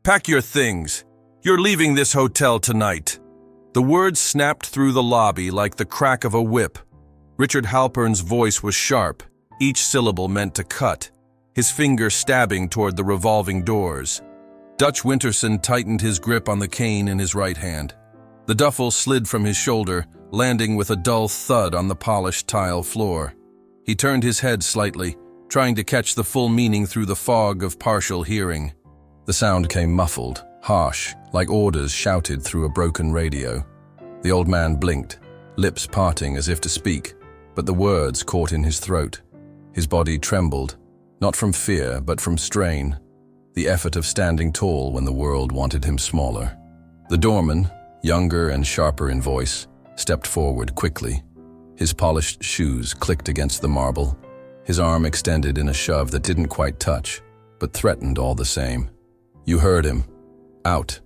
Pack your things. You're leaving this hotel tonight." The words snapped through the lobby like the crack of a whip. Richard Halpern's voice was sharp, each syllable meant to cut, his finger stabbing toward the revolving doors. Dutch Winterson tightened his grip on the cane in his right hand. The duffel slid from his shoulder, landing with a dull thud on the polished tile floor. He turned his head slightly, trying to catch the full meaning through the fog of partial hearing. The sound came muffled, harsh, like orders shouted through a broken radio. The old man blinked, lips parting as if to speak, but the words caught in his throat. His body trembled, not from fear, but from strain, the effort of standing tall when the world wanted him smaller. The doorman, younger and sharper in voice, stepped forward quickly. His polished shoes clicked against the marble, his arm extended in a shove that didn't quite touch, but threatened all the same. "You heard him. Out."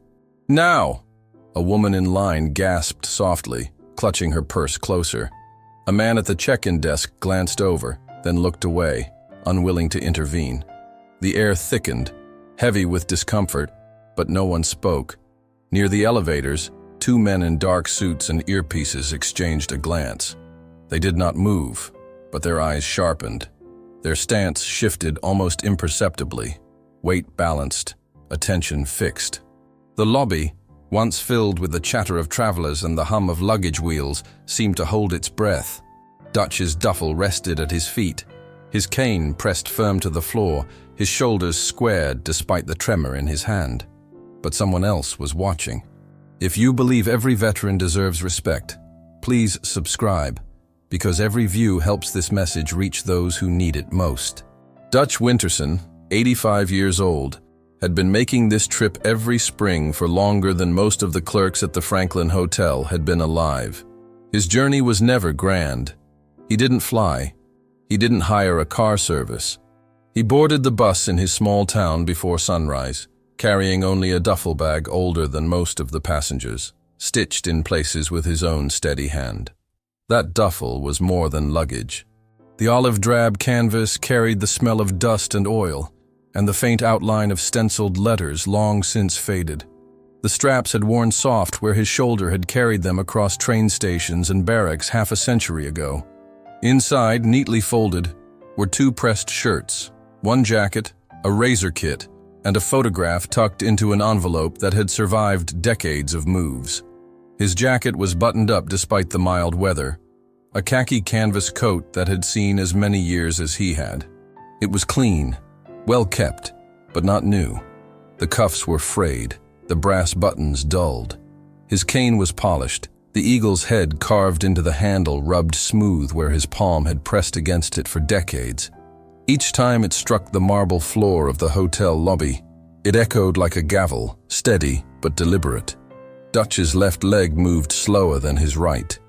"Now!" A woman in line gasped softly, clutching her purse closer. A man at the check-in desk glanced over, then looked away, unwilling to intervene. The air thickened, heavy with discomfort, but no one spoke. Near the elevators, two men in dark suits and earpieces exchanged a glance. They did not move, but their eyes sharpened. Their stance shifted almost imperceptibly, weight balanced, attention fixed. The lobby, once filled with the chatter of travelers and the hum of luggage wheels, seemed to hold its breath. Dutch's duffel rested at his feet, his cane pressed firm to the floor, his shoulders squared despite the tremor in his hand. But someone else was watching. If you believe every veteran deserves respect, please subscribe, because every view helps this message reach those who need it most. Dutch Winterson, 85 years old, had been making this trip every spring for longer than most of the clerks at the Franklin Hotel had been alive. His journey was never grand. He didn't fly. He didn't hire a car service. He boarded the bus in his small town before sunrise, carrying only a duffel bag older than most of the passengers, stitched in places with his own steady hand. That duffel was more than luggage. The olive drab canvas carried the smell of dust and oil, and the faint outline of stenciled letters long since faded. The straps had worn soft where his shoulder had carried them across train stations and barracks half a century ago. Inside, neatly folded, were two pressed shirts, one jacket, a razor kit, and a photograph tucked into an envelope that had survived decades of moves. His jacket was buttoned up despite the mild weather, a khaki canvas coat that had seen as many years as he had. It was clean, well kept, but not new. The cuffs were frayed, the brass buttons dulled. His cane was polished, the eagle's head carved into the handle rubbed smooth where his palm had pressed against it for decades. Each time it struck the marble floor of the hotel lobby, it echoed like a gavel, steady but deliberate. Dutch's left leg moved slower than his right.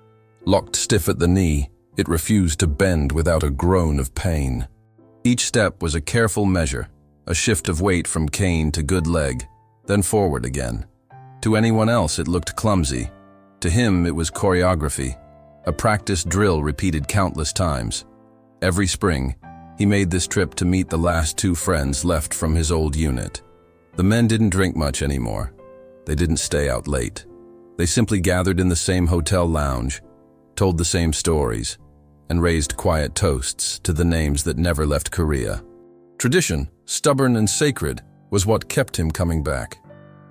Locked stiff at the knee, it refused to bend without a groan of pain. Each step was a careful measure, a shift of weight from cane to good leg, then forward again. To anyone else it looked clumsy. To him it was choreography, a practiced drill repeated countless times. Every spring, he made this trip to meet the last two friends left from his old unit. The men didn't drink much anymore. They didn't stay out late. They simply gathered in the same hotel lounge, told the same stories, and raised quiet toasts to the names that never left Korea. Tradition, stubborn and sacred, was what kept him coming back.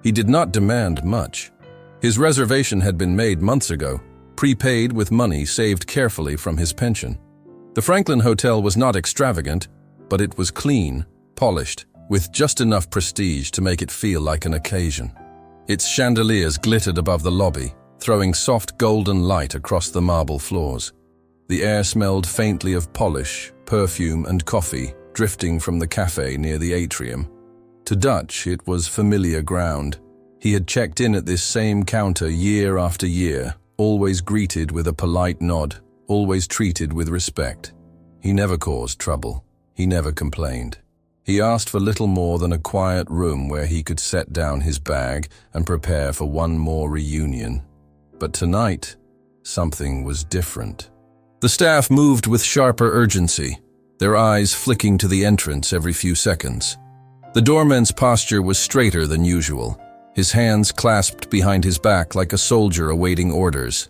He did not demand much. His reservation had been made months ago, prepaid with money saved carefully from his pension. The Franklin Hotel was not extravagant, but it was clean, polished, with just enough prestige to make it feel like an occasion. Its chandeliers glittered above the lobby, throwing soft golden light across the marble floors. The air smelled faintly of polish, perfume, and coffee drifting from the cafe near the atrium. To Dutch, it was familiar ground. He had checked in at this same counter year after year, always greeted with a polite nod, always treated with respect. He never caused trouble. He never complained. He asked for little more than a quiet room where he could set down his bag and prepare for one more reunion. But tonight, something was different. The staff moved with sharper urgency, their eyes flicking to the entrance every few seconds. The doorman's posture was straighter than usual, his hands clasped behind his back like a soldier awaiting orders.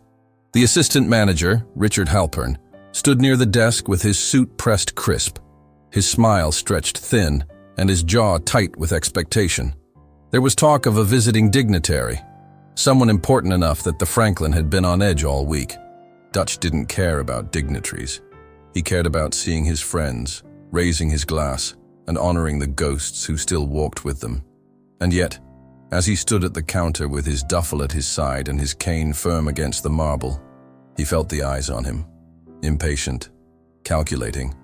The assistant manager, Richard Halpern, stood near the desk with his suit pressed crisp, his smile stretched thin and his jaw tight with expectation. There was talk of a visiting dignitary, someone important enough that the Franklin had been on edge all week. Dutch didn't care about dignitaries. He cared about seeing his friends, raising his glass, and honoring the ghosts who still walked with them. And yet, as he stood at the counter with his duffel at his side and his cane firm against the marble, he felt the eyes on him, impatient, calculating,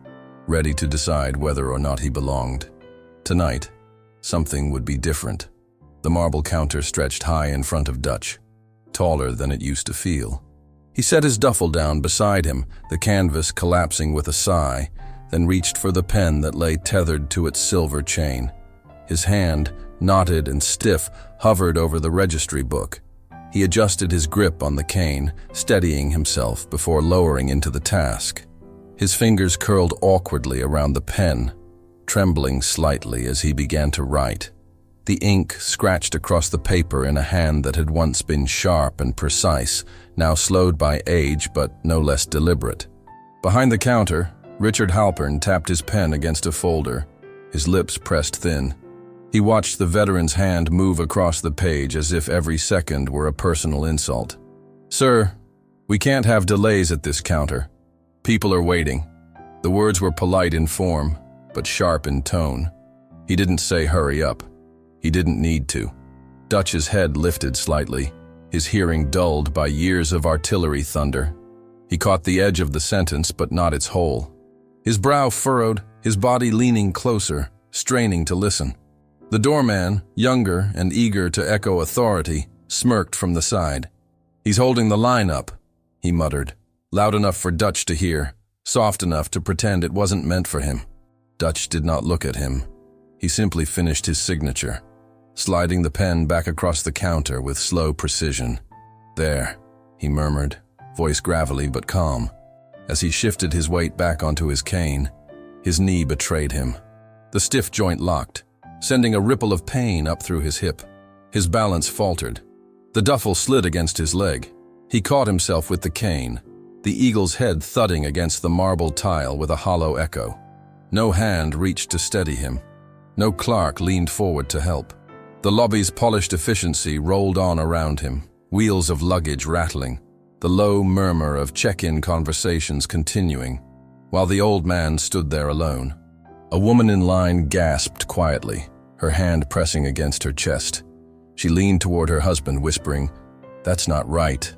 ready to decide whether or not he belonged. Tonight, something would be different. The marble counter stretched high in front of Dutch, taller than it used to feel. He set his duffel down beside him, the canvas collapsing with a sigh, then reached for the pen that lay tethered to its silver chain. His hand, knotted and stiff, hovered over the registry book. He adjusted his grip on the cane, steadying himself before lowering into the task. His fingers curled awkwardly around the pen, trembling slightly as he began to write. The ink scratched across the paper in a hand that had once been sharp and precise, now slowed by age but no less deliberate. Behind the counter, Richard Halpern tapped his pen against a folder, his lips pressed thin. He watched the veteran's hand move across the page as if every second were a personal insult. "Sir, we can't have delays at this counter. People are waiting." The words were polite in form, but sharp in tone. He didn't say hurry up. He didn't need to. Dutch's head lifted slightly, his hearing dulled by years of artillery thunder. He caught the edge of the sentence, but not its whole. His brow furrowed, his body leaning closer, straining to listen. The doorman, younger and eager to echo authority, smirked from the side. "He's holding the line up," he muttered, loud enough for Dutch to hear, soft enough to pretend it wasn't meant for him. Dutch did not look at him. He simply finished his signature, sliding the pen back across the counter with slow precision. "There," he murmured, voice gravelly but calm. As he shifted his weight back onto his cane, his knee betrayed him. The stiff joint locked, sending a ripple of pain up through his hip. His balance faltered. The duffel slid against his leg. He caught himself with the cane, the eagle's head thudding against the marble tile with a hollow echo. No hand reached to steady him. No clerk leaned forward to help. The lobby's polished efficiency rolled on around him, wheels of luggage rattling, the low murmur of check-in conversations continuing, while the old man stood there alone. A woman in line gasped quietly, her hand pressing against her chest. She leaned toward her husband, whispering, "That's not right."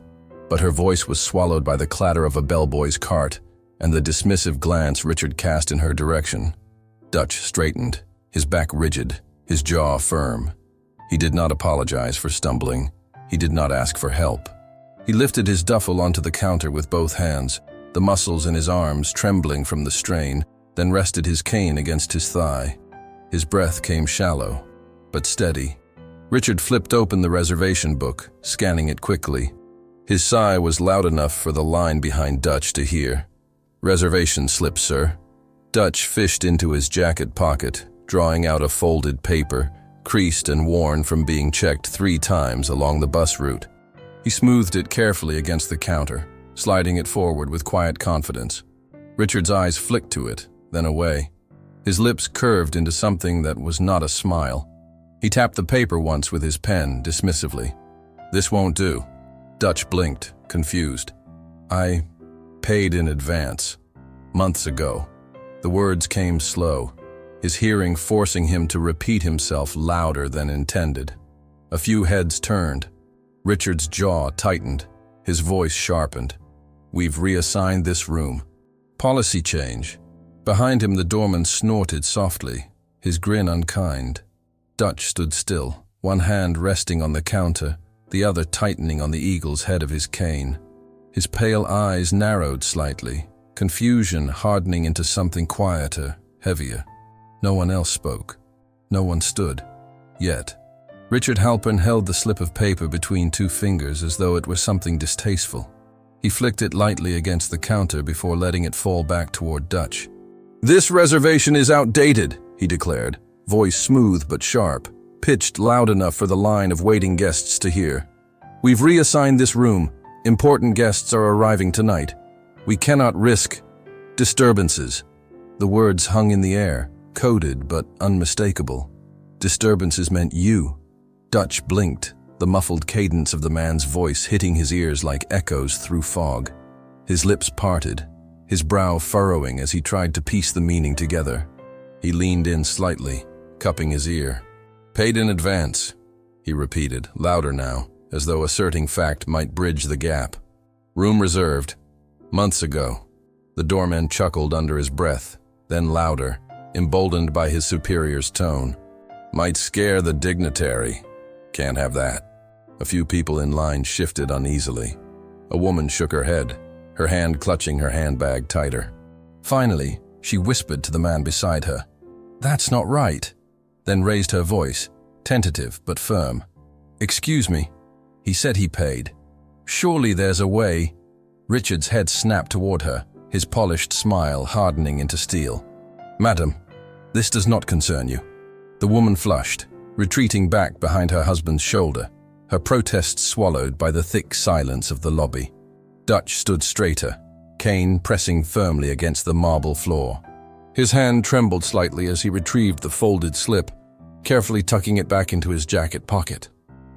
But her voice was swallowed by the clatter of a bellboy's cart and the dismissive glance Richard cast in her direction. Dutch straightened, his back rigid, his jaw firm. He did not apologize for stumbling. He did not ask for help. He lifted his duffel onto the counter with both hands, the muscles in his arms trembling from the strain, then rested his cane against his thigh. His breath came shallow, but steady. Richard flipped open the reservation book, scanning it quickly. His sigh was loud enough for the line behind Dutch to hear. "Reservation slip, sir." Dutch fished into his jacket pocket, drawing out a folded paper, creased and worn from being checked 3 times along the bus route. He smoothed it carefully against the counter, sliding it forward with quiet confidence. Richard's eyes flicked to it, then away. His lips curved into something that was not a smile. He tapped the paper once with his pen, dismissively. "This won't do." Dutch blinked, confused. "I paid in advance. Months ago." The words came slow, his hearing forcing him to repeat himself louder than intended. A few heads turned. Richard's jaw tightened, his voice sharpened. "We've reassigned this room." "Policy change." Behind him the doorman snorted softly, his grin unkind. Dutch stood still, one hand resting on the counter, the other tightening on the eagle's head of his cane. His pale eyes narrowed slightly, confusion hardening into something quieter, heavier. No one else spoke. No one stood. Yet. Richard Halpern held the slip of paper between 2 fingers as though it were something distasteful. He flicked it lightly against the counter before letting it fall back toward Dutch. "This reservation is outdated," he declared, voice smooth but sharp, pitched loud enough for the line of waiting guests to hear. "We've reassigned this room. Important guests are arriving tonight. We cannot risk disturbances." The words hung in the air, coded but unmistakable. Disturbances meant you. Dutch blinked, the muffled cadence of the man's voice hitting his ears like echoes through fog. His lips parted, his brow furrowing as he tried to piece the meaning together. He leaned in slightly, cupping his ear. "Paid in advance," he repeated, louder now, as though asserting fact might bridge the gap. "Room reserved. Months ago." The doorman chuckled under his breath, then louder, emboldened by his superior's tone. "Might scare the dignitary. Can't have that." A few people in line shifted uneasily. A woman shook her head, her hand clutching her handbag tighter. Finally, she whispered to the man beside her, "That's not right," then raised her voice, tentative but firm. "Excuse me, he said he paid. Surely there's a way." Richard's head snapped toward her, his polished smile hardening into steel. "Madam, this does not concern you." The woman flushed, retreating back behind her husband's shoulder, her protest swallowed by the thick silence of the lobby. Dutch stood straighter, cane pressing firmly against the marble floor. His hand trembled slightly as he retrieved the folded slip, carefully tucking it back into his jacket pocket.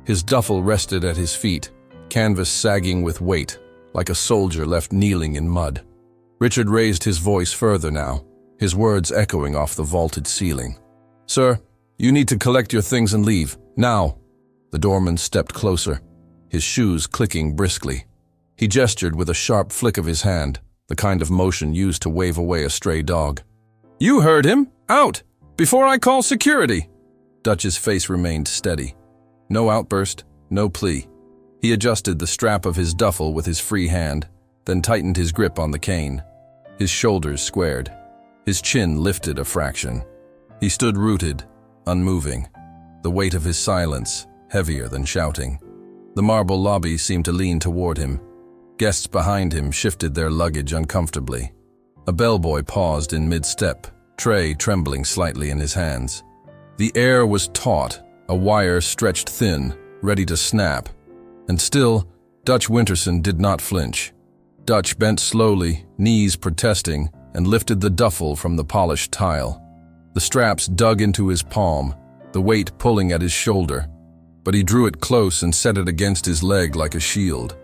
His duffel rested at his feet, canvas sagging with weight, like a soldier left kneeling in mud. Richard raised his voice further now, his words echoing off the vaulted ceiling. "Sir, you need to collect your things and leave, now." The doorman stepped closer, his shoes clicking briskly. He gestured with a sharp flick of his hand, the kind of motion used to wave away a stray dog. "You heard him! Out! Before I call security!" Dutch's face remained steady. No outburst, no plea. He adjusted the strap of his duffel with his free hand, then tightened his grip on the cane. His shoulders squared. His chin lifted a fraction. He stood rooted, unmoving, the weight of his silence heavier than shouting. The marble lobby seemed to lean toward him. Guests behind him shifted their luggage uncomfortably. A bellboy paused in mid-step, tray trembling slightly in his hands. The air was taut, a wire stretched thin, ready to snap. And still, Dutch Winterson did not flinch. Dutch bent slowly, knees protesting, and lifted the duffel from the polished tile. The straps dug into his palm, the weight pulling at his shoulder, but he drew it close and set it against his leg like a shield.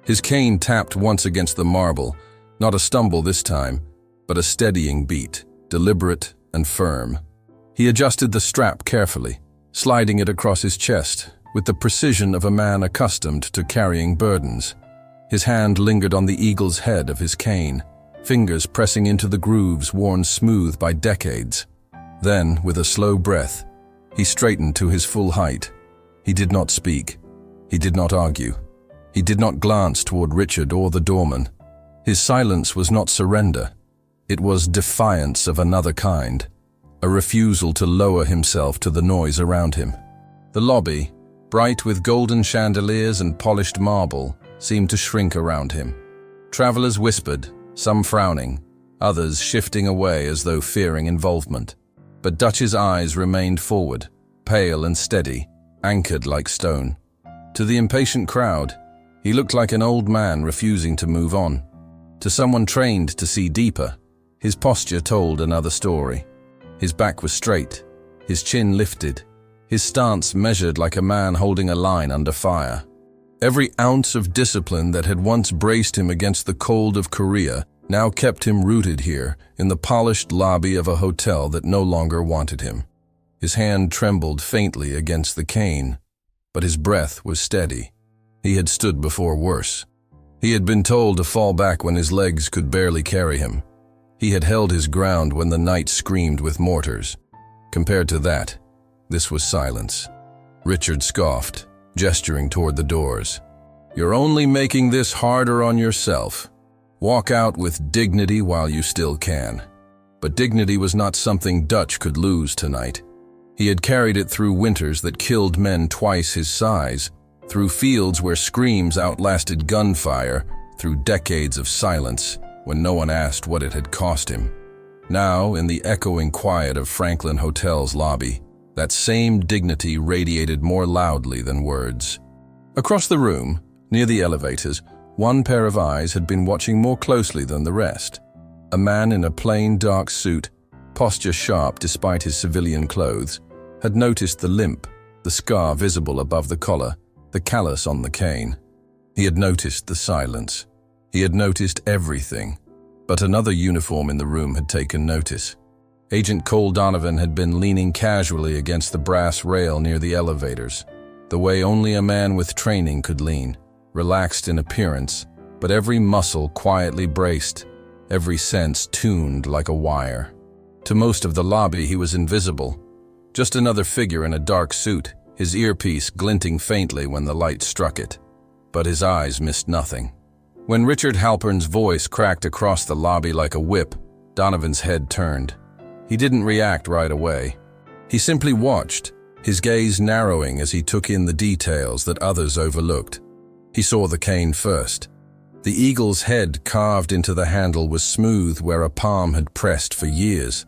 His cane tapped once against the marble, not a stumble this time, but a steadying beat, deliberate and firm. He adjusted the strap carefully, sliding it across his chest, with the precision of a man accustomed to carrying burdens. His hand lingered on the eagle's head of his cane, fingers pressing into the grooves worn smooth by decades. Then, with a slow breath, he straightened to his full height. He did not speak. He did not argue. He did not glance toward Richard or the doorman. His silence was not surrender. It was defiance of another kind, a refusal to lower himself to the noise around him. The lobby, bright with golden chandeliers and polished marble, seemed to shrink around him. Travelers whispered, some frowning, others shifting away as though fearing involvement. But Dutch's eyes remained forward, pale and steady, anchored like stone. To the impatient crowd, he looked like an old man refusing to move on. To someone trained to see deeper, his posture told another story. His back was straight, his chin lifted, his stance measured like a man holding a line under fire. Every ounce of discipline that had once braced him against the cold of Korea now kept him rooted here in the polished lobby of a hotel that no longer wanted him. His hand trembled faintly against the cane, but his breath was steady. He had stood before worse. He had been told to fall back when his legs could barely carry him. He had held his ground when the night screamed with mortars. Compared to that, this was silence. Richard scoffed, gesturing toward the doors. "You're only making this harder on yourself. Walk out with dignity while you still can." But dignity was not something Dutch could lose tonight. He had carried it through winters that killed men twice his size, through fields where screams outlasted gunfire, through decades of silence when no one asked what it had cost him. Now, in the echoing quiet of Franklin Hotel's lobby, that same dignity radiated more loudly than words. Across the room, near the elevators, one pair of eyes had been watching more closely than the rest. A man in a plain dark suit, posture sharp despite his civilian clothes, had noticed the limp, the scar visible above the collar, the callus on the cane. He had noticed the silence. He had noticed everything. But another uniform in the room had taken notice. Agent Cole Donovan had been leaning casually against the brass rail near the elevators, the way only a man with training could lean, relaxed in appearance, but every muscle quietly braced, every sense tuned like a wire. To most of the lobby he was invisible, just another figure in a dark suit, his earpiece glinting faintly when the light struck it. But his eyes missed nothing. When Richard Halpern's voice cracked across the lobby like a whip, Donovan's head turned. He didn't react right away. He simply watched, his gaze narrowing as he took in the details that others overlooked. He saw the cane first. The eagle's head carved into the handle was smooth where a palm had pressed for years.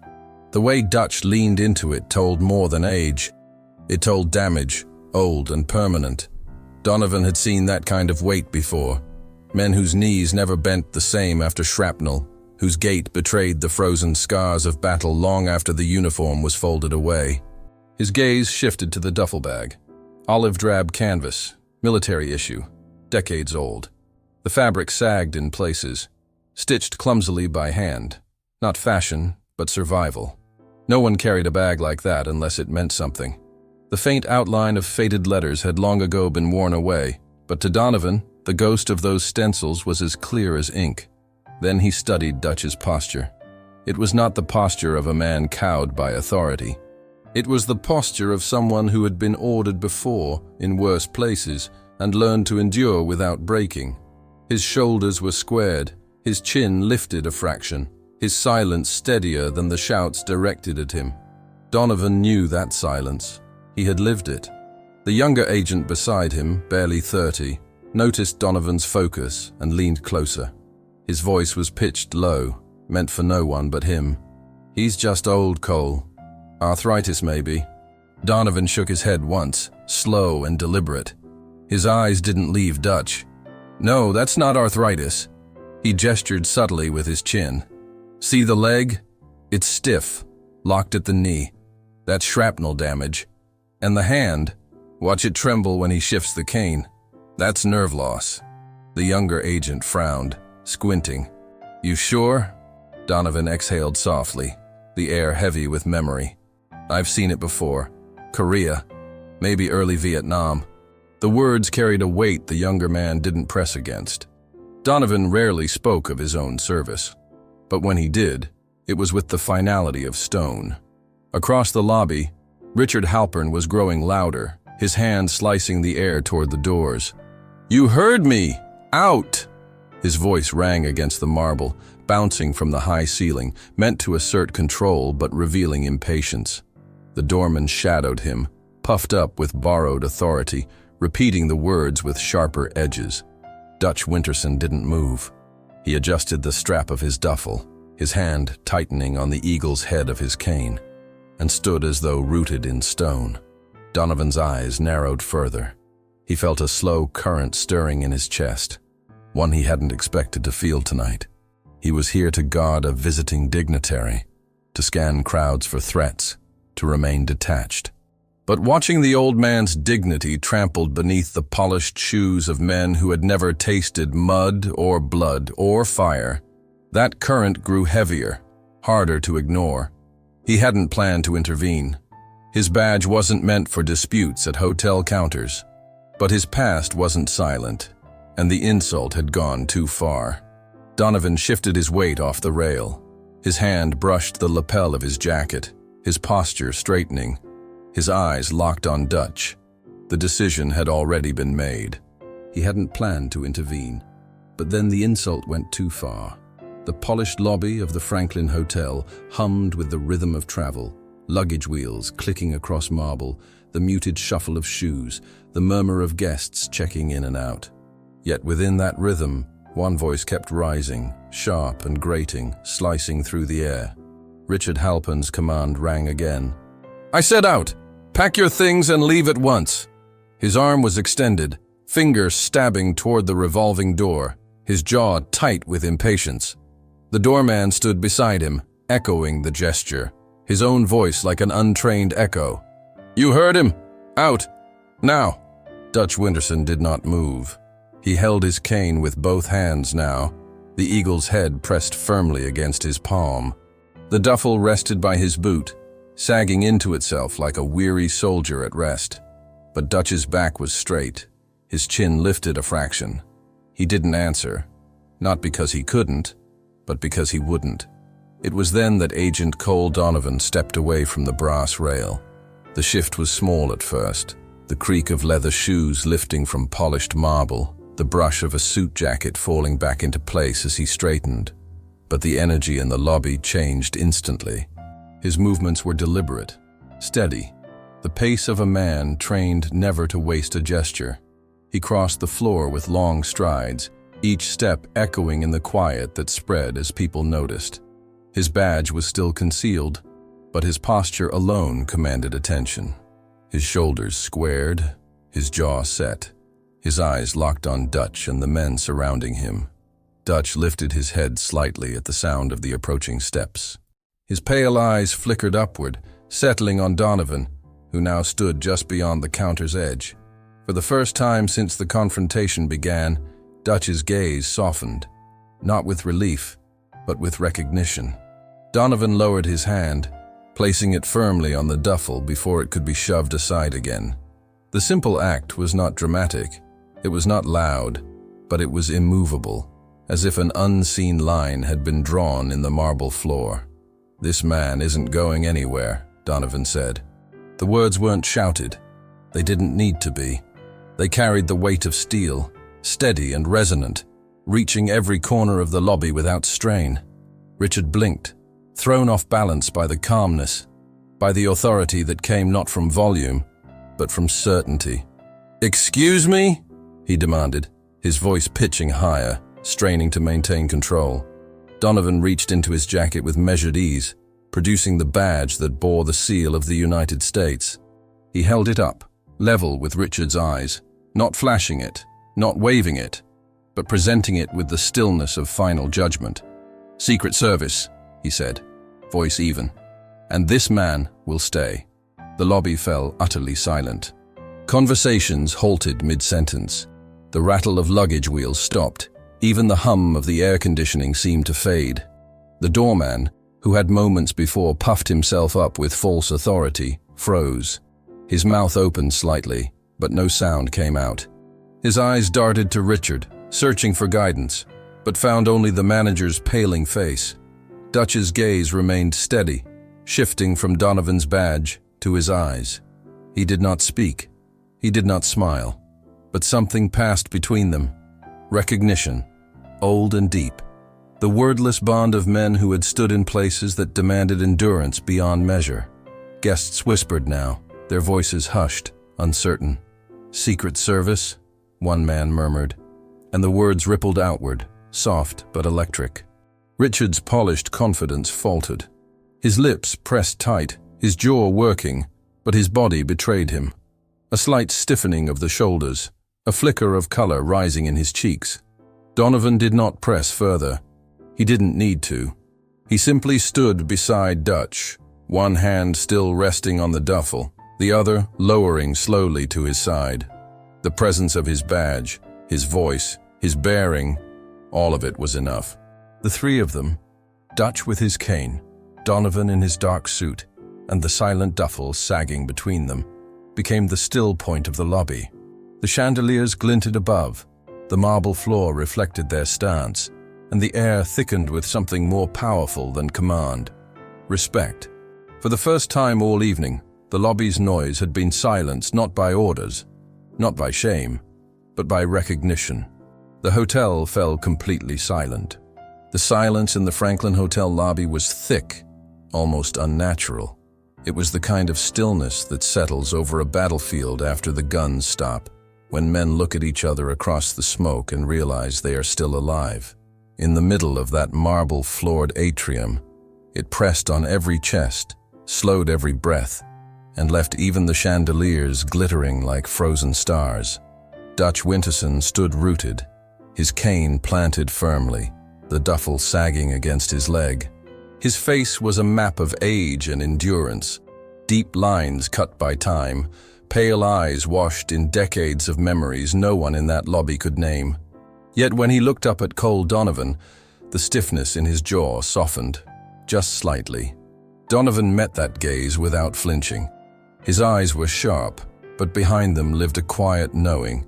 The way Dutch leaned into it told more than age. It told damage, old and permanent. Donovan had seen that kind of weight before. Men whose knees never bent the same after shrapnel, whose gait betrayed the frozen scars of battle long after the uniform was folded away. His gaze shifted to the duffel bag. Olive drab canvas, military issue, decades old. The fabric sagged in places, stitched clumsily by hand. Not fashion, but survival. No one carried a bag like that unless it meant something. The faint outline of faded letters had long ago been worn away, but to Donovan, the ghost of those stencils was as clear as ink. Then he studied Dutch's posture. It was not the posture of a man cowed by authority. It was the posture of someone who had been ordered before, in worse places, and learned to endure without breaking. His shoulders were squared, his chin lifted a fraction, his silence steadier than the shouts directed at him. Donovan knew that silence. He had lived it. The younger agent beside him, barely 30, noticed Donovan's focus and leaned closer. His voice was pitched low, meant for no one but him. "He's just old, Cole. Arthritis, maybe." Donovan shook his head once, slow and deliberate. His eyes didn't leave Dutch. "No, that's not arthritis." He gestured subtly with his chin. "See the leg? It's stiff, locked at the knee. That's shrapnel damage. And the hand, watch it tremble when he shifts the cane. That's nerve loss." The younger agent frowned, squinting. "You sure?" Donovan exhaled softly, the air heavy with memory. "I've seen it before. Korea. Maybe early Vietnam." The words carried a weight the younger man didn't press against. Donovan rarely spoke of his own service. But when he did, it was with the finality of stone. Across the lobby, Richard Halpern was growing louder, his hand slicing the air toward the doors. "You heard me! Out!" His voice rang against the marble, bouncing from the high ceiling, meant to assert control but revealing impatience. The doorman shadowed him, puffed up with borrowed authority, repeating the words with sharper edges. Dutch Winterson didn't move. He adjusted the strap of his duffel, his hand tightening on the eagle's head of his cane, and stood as though rooted in stone. Donovan's eyes narrowed further. He felt a slow current stirring in his chest, one he hadn't expected to feel tonight. He was here to guard a visiting dignitary, to scan crowds for threats, to remain detached. But watching the old man's dignity trampled beneath the polished shoes of men who had never tasted mud or blood or fire, that current grew heavier, harder to ignore. He hadn't planned to intervene. His badge wasn't meant for disputes at hotel counters. But his past wasn't silent, and the insult had gone too far. Donovan shifted his weight off the rail. His hand brushed the lapel of his jacket, his posture straightening, his eyes locked on Dutch. The decision had already been made. He hadn't planned to intervene. But then the insult went too far. The polished lobby of the Franklin Hotel hummed with the rhythm of travel, luggage wheels clicking across marble, the muted shuffle of shoes, the murmur of guests checking in and out. Yet within that rhythm, one voice kept rising, sharp and grating, slicing through the air. Richard Halpern's command rang again. "I said out! Pack your things and leave at once!" His arm was extended, fingers stabbing toward the revolving door, his jaw tight with impatience. The doorman stood beside him, echoing the gesture, his own voice like an untrained echo. "You heard him! Out! Now!" Dutch Winterson did not move. He held his cane with both hands now, the eagle's head pressed firmly against his palm. The duffel rested by his boot, sagging into itself like a weary soldier at rest. But Dutch's back was straight, his chin lifted a fraction. He didn't answer, not because he couldn't, but because he wouldn't. It was then that Agent Cole Donovan stepped away from the brass rail. The shift was small at first, the creak of leather shoes lifting from polished marble, the brush of a suit jacket falling back into place as he straightened. But the energy in the lobby changed instantly. His movements were deliberate, steady, the pace of a man trained never to waste a gesture. He crossed the floor with long strides, each step echoing in the quiet that spread as people noticed. His badge was still concealed, but his posture alone commanded attention. His shoulders squared, his jaw set, his eyes locked on Dutch and the men surrounding him. Dutch lifted his head slightly at the sound of the approaching steps. His pale eyes flickered upward, settling on Donovan, who now stood just beyond the counter's edge. For the first time since the confrontation began, Dutch's gaze softened, not with relief, but with recognition. Donovan lowered his hand, placing it firmly on the duffel before it could be shoved aside again. The simple act was not dramatic, it was not loud, but it was immovable, as if an unseen line had been drawn in the marble floor. "This man isn't going anywhere," Donovan said. The words weren't shouted. They didn't need to be. They carried the weight of steel, steady and resonant, reaching every corner of the lobby without strain. Richard blinked, thrown off balance by the calmness, by the authority that came not from volume, but from certainty. "Excuse me?" he demanded, his voice pitching higher, straining to maintain control. Donovan reached into his jacket with measured ease, producing the badge that bore the seal of the United States. He held it up, level with Richard's eyes, not flashing it, not waving it, but presenting it with the stillness of final judgment. "Secret Service," he said, voice even. "And this man will stay." The lobby fell utterly silent. Conversations halted mid-sentence. The rattle of luggage wheels stopped. Even the hum of the air conditioning seemed to fade. The doorman, who had moments before puffed himself up with false authority, froze. His mouth opened slightly, but no sound came out. His eyes darted to Richard, searching for guidance, but found only the manager's paling face. Dutch's gaze remained steady, shifting from Donovan's badge to his eyes. He did not speak. He did not smile. But something passed between them. Recognition, old and deep. The wordless bond of men who had stood in places that demanded endurance beyond measure. Guests whispered now, their voices hushed, uncertain. "Secret Service," one man murmured, and the words rippled outward, soft but electric. Richard's polished confidence faltered. His lips pressed tight, his jaw working, but his body betrayed him. A slight stiffening of the shoulders, a flicker of color rising in his cheeks. Donovan did not press further. He didn't need to. He simply stood beside Dutch, one hand still resting on the duffel, the other lowering slowly to his side. The presence of his badge, his voice, his bearing, all of it was enough. The three of them, Dutch with his cane, Donovan in his dark suit, and the silent duffel sagging between them, became the still point of the lobby. The chandeliers glinted above, the marble floor reflected their stance, and the air thickened with something more powerful than command. Respect. For the first time all evening, the lobby's noise had been silenced not by orders, not by shame, but by recognition. The hotel fell completely silent. The silence in the Franklin Hotel lobby was thick, almost unnatural. It was the kind of stillness that settles over a battlefield after the guns stop, when men look at each other across the smoke and realize they are still alive. In the middle of that marble-floored atrium, It pressed on every chest, slowed every breath, and left even the chandeliers glittering like frozen stars. Dutch Winterson stood rooted, his cane planted firmly, the duffel sagging against his leg. His face was a map of age and endurance, deep lines cut by time, pale eyes washed in decades of memories no one in that lobby could name. Yet when he looked up at Cole Donovan, the stiffness in his jaw softened, just slightly. Donovan met that gaze without flinching. His eyes were sharp, but behind them lived a quiet knowing.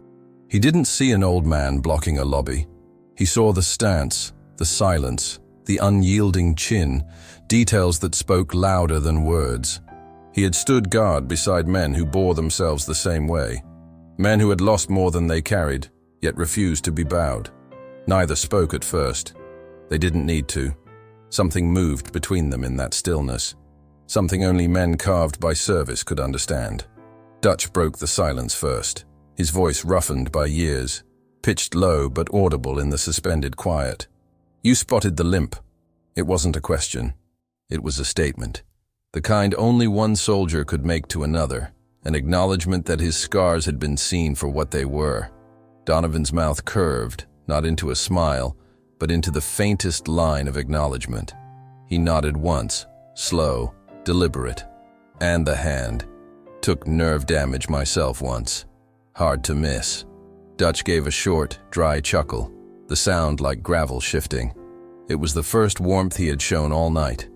He didn't see an old man blocking a lobby. He saw the stance, the silence, the unyielding chin, details that spoke louder than words. He had stood guard beside men who bore themselves the same way, men who had lost more than they carried, yet refused to be bowed. Neither spoke at first. They didn't need to. Something moved between them in that stillness, something only men carved by service could understand. Dutch broke the silence first, his voice roughened by years, pitched low but audible in the suspended quiet. "You spotted the limp." It wasn't a question. It was a statement. The kind only one soldier could make to another, an acknowledgement that his scars had been seen for what they were. Donovan's mouth curved, not into a smile, but into the faintest line of acknowledgement. He nodded once, slow, deliberate. "And the hand. Took nerve damage myself once. Hard to miss." Dutch gave a short, dry chuckle, the sound like gravel shifting. It was the first warmth he had shown all night.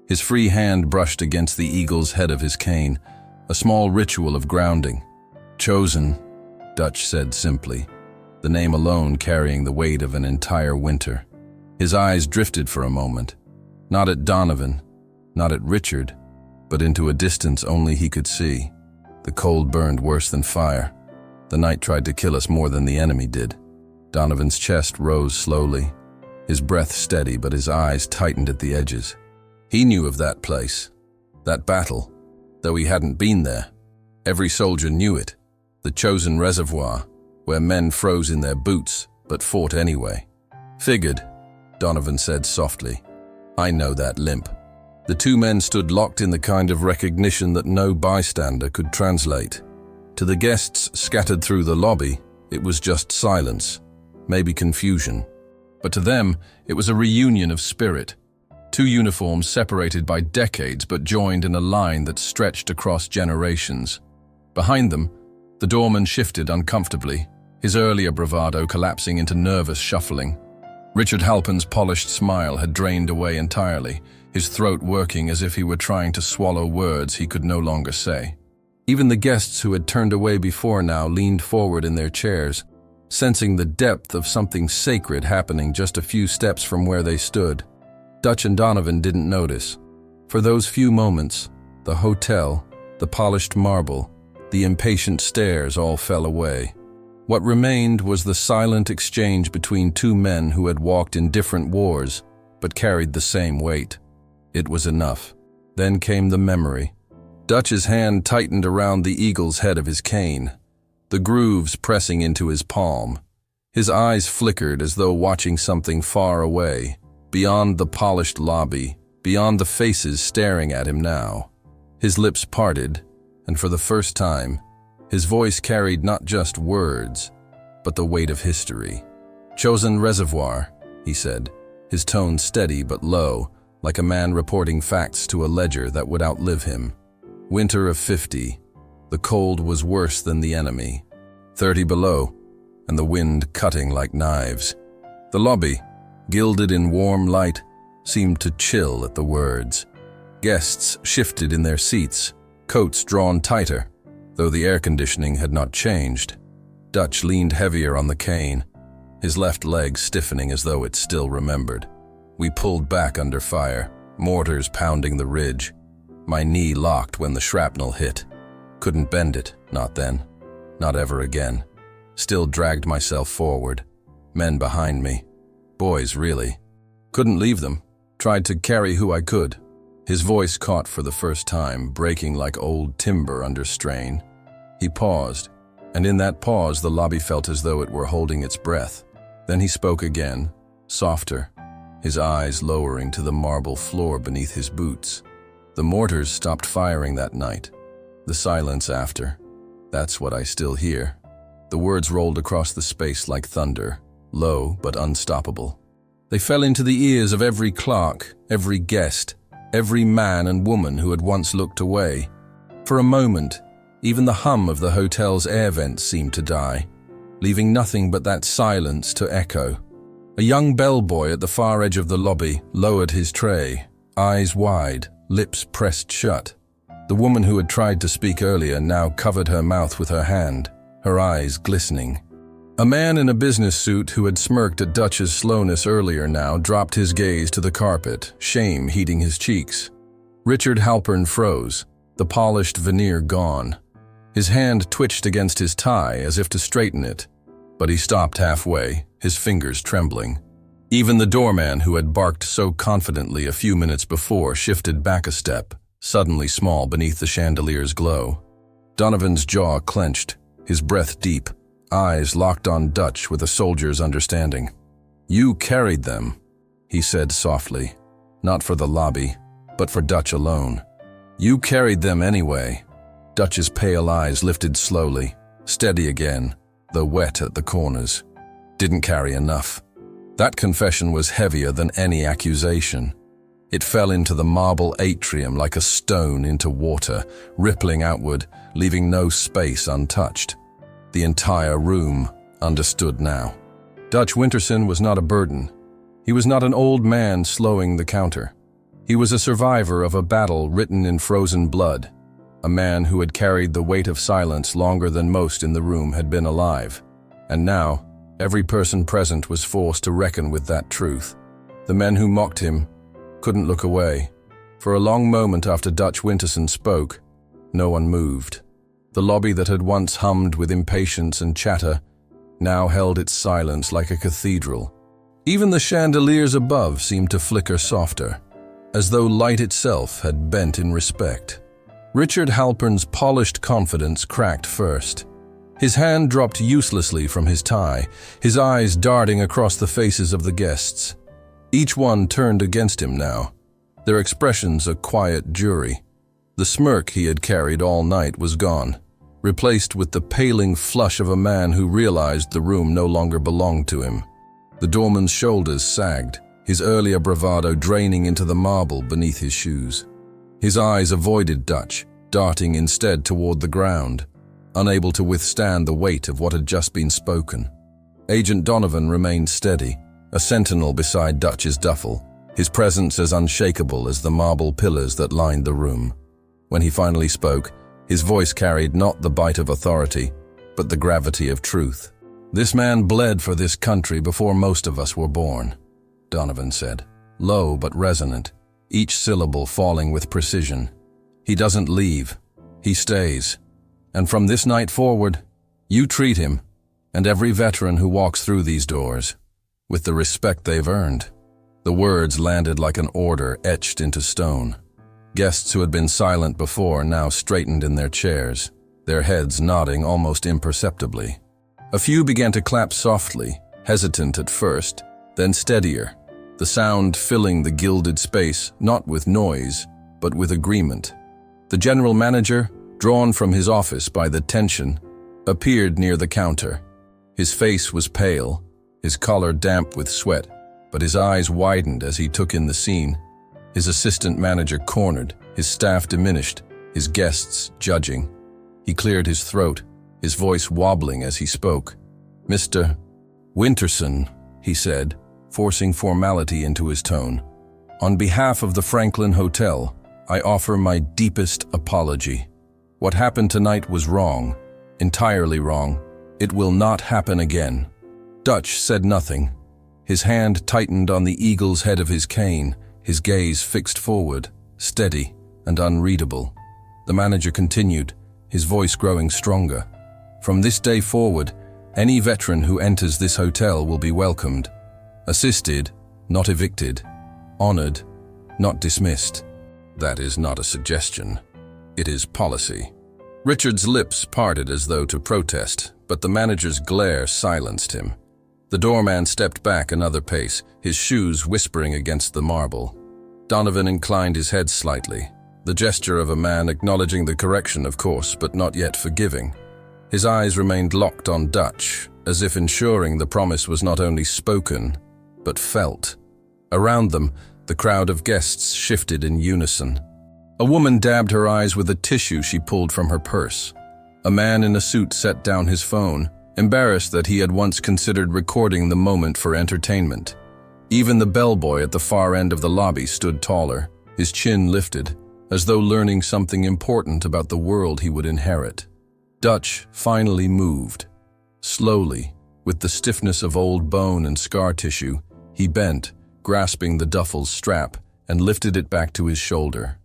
His free hand brushed against the eagle's head of his cane, a small ritual of grounding. "Chosen," Dutch said simply, the name alone carrying the weight of an entire winter. His eyes drifted for a moment, not at Donovan, not at Richard, but into a distance only he could see. The cold burned worse than fire. The night tried to kill us more than the enemy did. Donovan's chest rose slowly, his breath steady, but his eyes tightened at the edges. He knew of that place, that battle, though he hadn't been there. Every soldier knew it, the chosen reservoir, where men froze in their boots, but fought anyway. "Figured," Donovan said softly. "I know that limp." The two men stood locked in the kind of recognition that no bystander could translate. To the guests scattered through the lobby, it was just silence, maybe confusion. But to them, it was a reunion of spirit. Two uniforms separated by decades but joined in a line that stretched across generations. Behind them, the doorman shifted uncomfortably, his earlier bravado collapsing into nervous shuffling. Richard Halpin's polished smile had drained away entirely, his throat working as if he were trying to swallow words he could no longer say. Even the guests who had turned away before now leaned forward in their chairs, sensing the depth of something sacred happening just a few steps from where they stood. Dutch and Donovan didn't notice. For those few moments, the hotel, the polished marble, the impatient stares all fell away. What remained was the silent exchange between two men who had walked in different wars, but carried the same weight. It was enough. Then came the memory. Dutch's hand tightened around the eagle's head of his cane, the grooves pressing into his palm. His eyes flickered as though watching something far away, beyond the polished lobby, beyond the faces staring at him now. His lips parted, and for the first time, his voice carried not just words, but the weight of history. "Chosen reservoir," he said, his tone steady but low, like a man reporting facts to a ledger that would outlive him. "Winter of 50. The cold was worse than the enemy. 30 below, and the wind cutting like knives. The lobby, gilded in warm light, seemed to chill at the words. Guests shifted in their seats, coats drawn tighter, though the air conditioning had not changed. Dutch leaned heavier on the cane, his left leg stiffening as though it still remembered. We pulled back under fire, mortars pounding the ridge. My knee locked when the shrapnel hit. Couldn't bend it, not then, not ever again. Still dragged myself forward. Men behind me. Boys, really. Couldn't leave them. Tried to carry who I could. His voice caught for the first time, breaking like old timber under strain. He paused, and in that pause the lobby felt as though it were holding its breath. Then he spoke again, softer, his eyes lowering to the marble floor beneath his boots. The mortars stopped firing that night. The silence after. That's what I still hear. The words rolled across the space like thunder, low but unstoppable. They fell into the ears of every clerk, every guest, every man and woman who had once looked away. For a moment, even the hum of the hotel's air vents seemed to die, leaving nothing but that silence to echo. A young bellboy at the far edge of the lobby lowered his tray, eyes wide, lips pressed shut. The woman who had tried to speak earlier now covered her mouth with her hand, her eyes glistening. A man in a business suit who had smirked at Dutch's slowness earlier now dropped his gaze to the carpet, shame heating his cheeks. Richard Halpern froze, the polished veneer gone. His hand twitched against his tie as if to straighten it, but he stopped halfway, his fingers trembling. Even the doorman who had barked so confidently a few minutes before shifted back a step, suddenly small beneath the chandelier's glow. Donovan's jaw clenched, his breath deep, eyes locked on Dutch with a soldier's understanding. "You carried them," he said softly, not for the lobby, but for Dutch alone. "You carried them anyway." Dutch's pale eyes lifted slowly, steady again, though wet at the corners. Didn't carry enough. That confession was heavier than any accusation. It fell into the marble atrium like a stone into water, rippling outward, leaving no space untouched. The entire room understood now. Dutch Winterson was not a burden. He was not an old man slowing the counter. He was a survivor of a battle written in frozen blood, a man who had carried the weight of silence longer than most in the room had been alive. And now, every person present was forced to reckon with that truth. The men who mocked him couldn't look away. For a long moment after Dutch Winterson spoke, no one moved. The lobby that had once hummed with impatience and chatter now held its silence like a cathedral. Even the chandeliers above seemed to flicker softer, as though light itself had bent in respect. Richard Halpern's polished confidence cracked first. His hand dropped uselessly from his tie, his eyes darting across the faces of the guests. Each one turned against him now, their expressions a quiet jury. The smirk he had carried all night was gone, replaced with the paling flush of a man who realized the room no longer belonged to him. The doorman's shoulders sagged, his earlier bravado draining into the marble beneath his shoes. His eyes avoided Dutch, darting instead toward the ground, unable to withstand the weight of what had just been spoken. Agent Donovan remained steady, a sentinel beside Dutch's duffel, his presence as unshakable as the marble pillars that lined the room. When he finally spoke, his voice carried not the bite of authority, but the gravity of truth. "This man bled for this country before most of us were born," Donovan said, low but resonant, each syllable falling with precision. "He doesn't leave. He stays. And from this night forward, you treat him, and every veteran who walks through these doors, with the respect they've earned." The words landed like an order etched into stone. Guests who had been silent before now straightened in their chairs, their heads nodding almost imperceptibly. A few began to clap softly, hesitant at first, then steadier, the sound filling the gilded space not with noise, but with agreement. The general manager, drawn from his office by the tension, appeared near the counter. His face was pale, his collar damp with sweat, but his eyes widened as he took in the scene. His assistant manager cornered, his staff diminished, his guests judging. He cleared his throat, his voice wobbling as he spoke. "Mr. Winterson," he said, forcing formality into his tone. "On behalf of the Franklin Hotel, I offer my deepest apology. What happened tonight was wrong, entirely wrong. It will not happen again." Dutch said nothing. His hand tightened on the eagle's head of his cane, his gaze fixed forward, steady and unreadable. The manager continued, his voice growing stronger. "From this day forward, any veteran who enters this hotel will be welcomed. Assisted, not evicted. Honored, not dismissed. That is not a suggestion. It is policy." Richard's lips parted as though to protest, but the manager's glare silenced him. The doorman stepped back another pace, his shoes whispering against the marble. Donovan inclined his head slightly, the gesture of a man acknowledging the correction, of course, but not yet forgiving. His eyes remained locked on Dutch, as if ensuring the promise was not only spoken, but felt. Around them, the crowd of guests shifted in unison. A woman dabbed her eyes with a tissue she pulled from her purse. A man in a suit set down his phone, embarrassed that he had once considered recording the moment for entertainment. Even the bellboy at the far end of the lobby stood taller, his chin lifted, as though learning something important about the world he would inherit. Dutch finally moved. Slowly, with the stiffness of old bone and scar tissue, he bent, grasping the duffel's strap, and lifted it back to his shoulder.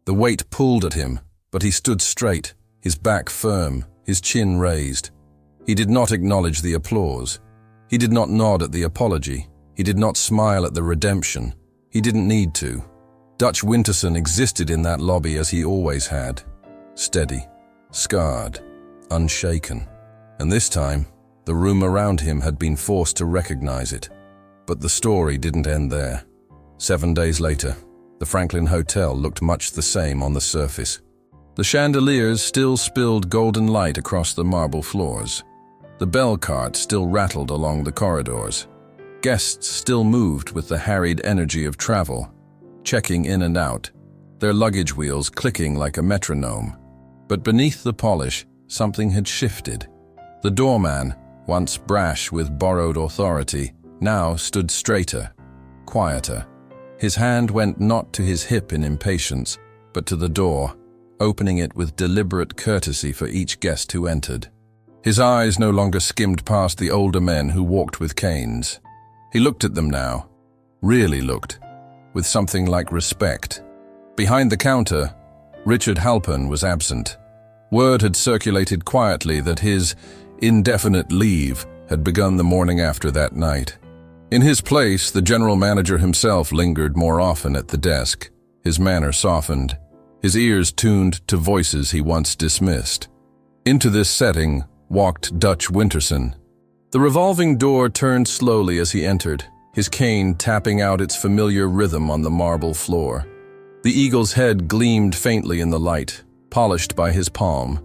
The weight pulled at him, but he stood straight, his back firm, his chin raised. He did not acknowledge the applause. He did not nod at the apology. He did not smile at the redemption. He didn't need to. Dutch Winterson existed in that lobby as he always had. Steady, scarred, unshaken. And this time, the room around him had been forced to recognize it. But the story didn't end there. 7 days later, the Franklin Hotel looked much the same on the surface. The chandeliers still spilled golden light across the marble floors. The bell cart still rattled along the corridors. Guests still moved with the harried energy of travel, checking in and out, their luggage wheels clicking like a metronome. But beneath the polish, something had shifted. The doorman, once brash with borrowed authority, now stood straighter, quieter. His hand went not to his hip in impatience, but to the door, opening it with deliberate courtesy for each guest who entered. His eyes no longer skimmed past the older men who walked with canes. He looked at them now, really looked, with something like respect. Behind the counter, Richard Halpern was absent. Word had circulated quietly that his indefinite leave had begun the morning after that night. In his place, the general manager himself lingered more often at the desk, his manner softened, his ears tuned to voices he once dismissed. Into this setting walked Dutch Winterson. The revolving door turned slowly as he entered, his cane tapping out its familiar rhythm on the marble floor. The eagle's head gleamed faintly in the light, polished by his palm.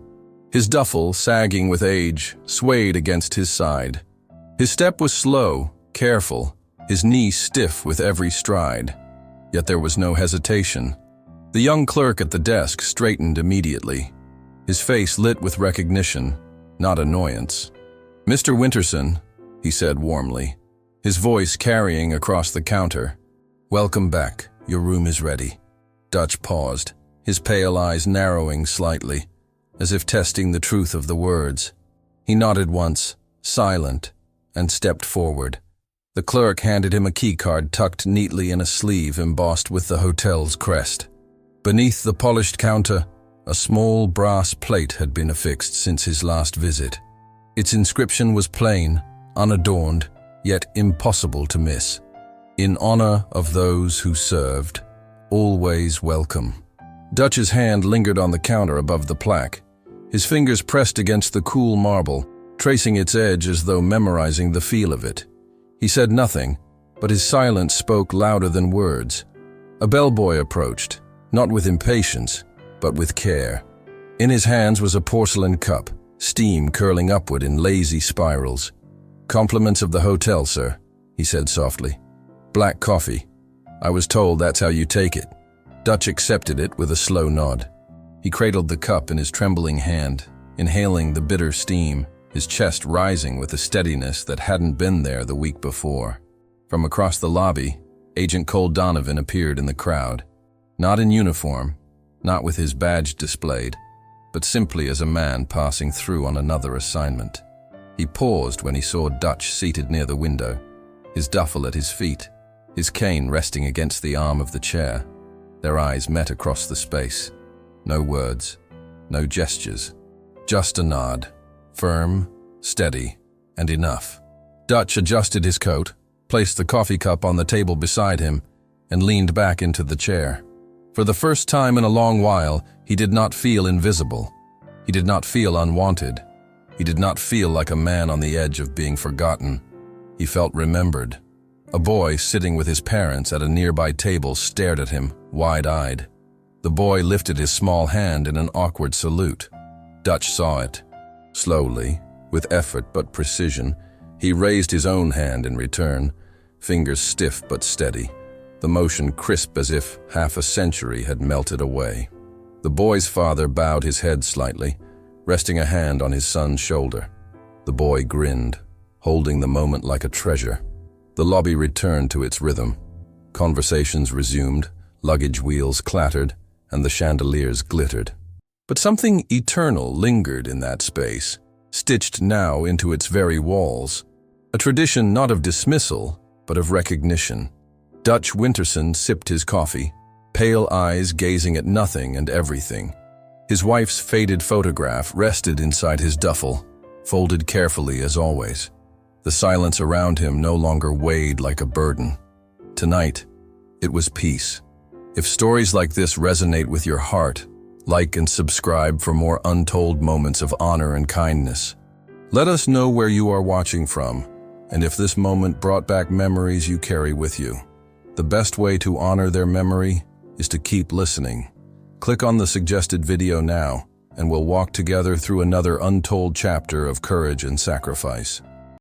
His duffel, sagging with age, swayed against his side. His step was slow, careful, his knee stiff with every stride. Yet there was no hesitation. The young clerk at the desk straightened immediately, his face lit with recognition, not annoyance. "Mr. Winterson," he said warmly, his voice carrying across the counter. "Welcome back. Your room is ready." Dutch paused, his pale eyes narrowing slightly, as if testing the truth of the words. He nodded once, silent, and stepped forward. The clerk handed him a keycard tucked neatly in a sleeve embossed with the hotel's crest. Beneath the polished counter, a small brass plate had been affixed since his last visit. Its inscription was plain, unadorned, yet impossible to miss. "In honor of those who served, always welcome." Dutch's hand lingered on the counter above the plaque. His fingers pressed against the cool marble, tracing its edge as though memorizing the feel of it. He said nothing, but his silence spoke louder than words. A bellboy approached, not with impatience, but with care. In his hands was a porcelain cup, steam curling upward in lazy spirals. "Compliments of the hotel, sir," he said softly. "Black coffee. I was told that's how you take it." Dutch accepted it with a slow nod. He cradled the cup in his trembling hand, inhaling the bitter steam, his chest rising with a steadiness that hadn't been there the week before. From across the lobby, Agent Cole Donovan appeared in the crowd. Not in uniform, not with his badge displayed, but simply as a man passing through on another assignment. He paused when he saw Dutch seated near the window, his duffel at his feet, his cane resting against the arm of the chair. Their eyes met across the space. No words, no gestures, just a nod, firm, steady, and enough. Dutch adjusted his coat, placed the coffee cup on the table beside him, and leaned back into the chair. For the first time in a long while, he did not feel invisible. He did not feel unwanted. He did not feel like a man on the edge of being forgotten. He felt remembered. A boy sitting with his parents at a nearby table stared at him, wide-eyed. The boy lifted his small hand in an awkward salute. Dutch saw it. Slowly, with effort but precision, he raised his own hand in return, fingers stiff but steady, the motion crisp as if half a century had melted away. The boy's father bowed his head slightly, resting a hand on his son's shoulder. The boy grinned, holding the moment like a treasure. The lobby returned to its rhythm. Conversations resumed, luggage wheels clattered, and the chandeliers glittered. But something eternal lingered in that space, stitched now into its very walls. A tradition not of dismissal, but of recognition. Dutch Winterson sipped his coffee, pale eyes gazing at nothing and everything. His wife's faded photograph rested inside his duffel, folded carefully as always. The silence around him no longer weighed like a burden. Tonight, it was peace. If stories like this resonate with your heart, like and subscribe for more untold moments of honor and kindness. Let us know where you are watching from, and if this moment brought back memories you carry with you. The best way to honor their memory is to keep listening. Click on the suggested video now, and we'll walk together through another untold chapter of courage and sacrifice.